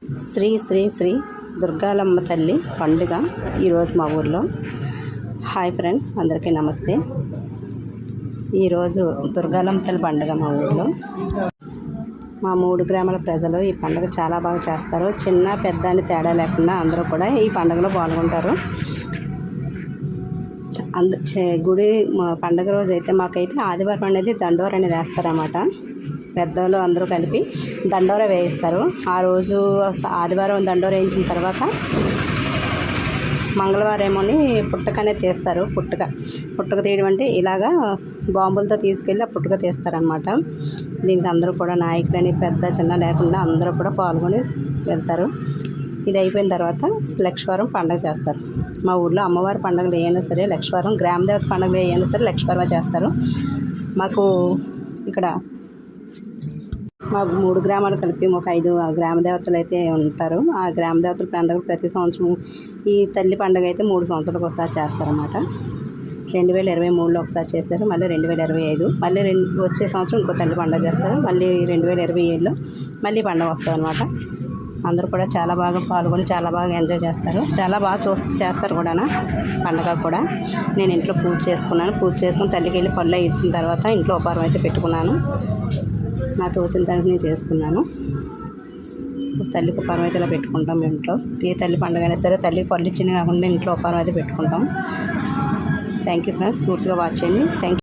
శ్రీ శ్రీ శ్రీ దుర్గాలమ్మ తల్లి పండుగ ఈరోజు మా ఊర్లో. హాయ్ ఫ్రెండ్స్, అందరికీ నమస్తే. ఈరోజు దుర్గాలమ్మ తల్లి పండుగ మా ఊర్లో. మా 3 గ్రామాల ప్రజలు ఈ పండుగ చాలా బాగా చేస్తారు. చిన్న పెద్ద అని తేడా లేకుండా అందరూ కూడా ఈ పండుగలో పాల్గొంటారు. గుడి పండుగ రోజు అయితే మాకైతే ఆదివారం అనేది దండోర అనేది వేస్తారన్నమాట. పెద్దవాళ్ళు అందరూ కలిపి దండోర వేయిస్తారు. ఆ రోజు ఆదివారం దండోర వేయించిన తర్వాత మంగళవారం ఏమోని పుట్టక అనేది తీస్తారు. పుట్టక తీయడం అంటే ఇలాగా బాంబులతో తీసుకెళ్ళి ఆ పుట్టక తీస్తారనమాట. దీనికి అందరూ కూడా నాయకులని పెద్ద చిన్న లేకుండా అందరూ కూడా పాల్గొని వెళ్తారు. ఇది అయిపోయిన తర్వాత లక్షవారం పండుగ చేస్తారు. మా ఊర్లో అమ్మవారి పండుగలు ఏమైనా సరే లక్షవారం, గ్రామదేవత పండుగలు ఏమైనా సరే లక్షవారం చేస్తారు. మాకు ఇక్కడ మా 3 గ్రామాలు కలిపి ఒక 5 గ్రామ దేవతలు అయితే ఉంటారు. ఆ గ్రామ దేవతల పండుగ ప్రతి సంవత్సరం ఈ తల్లి పండుగ అయితే 3 సంవత్సరాలకు ఒకసారి చేస్తారన్నమాట. 2023లో ఒకసారి చేశారు, మళ్ళీ 2025, మళ్ళీ వచ్చే సంవత్సరం ఇంకో తల్లి పండుగ చేస్తారు, మళ్ళీ 2027లో మళ్ళీ పండుగ వస్తుంది అనమాట. అందరూ కూడా చాలా బాగా పాల్గొని చాలా బాగా ఎంజాయ్ చేస్తారు. చాలా బాగా చేస్తారు కూడా పండుగ కూడా. నేను ఇంట్లో పూజ చేసుకున్నాను. పూజ చేసుకుని తల్లికి వెళ్ళి పళ్ళు ఇచ్చిన తర్వాత ఇంట్లో ఉపహారం అయితే పెట్టుకున్నాను. నాకు వచ్చిన దానికి నేను చేసుకున్నాను. తల్లికి ఉపహారం అయితే ఇలా పెట్టుకుంటాం మేము ఇంట్లో. ఏ తల్లి పండుగ అయినా సరే తల్లికి పళ్ళు ఇచ్చింది కాకుండా ఇంట్లో ఉపహారం అయితే పెట్టుకుంటాం. థ్యాంక్ యూ ఫ్రెండ్స్, పూర్తిగా వాచ్ చేయండి. Thank you.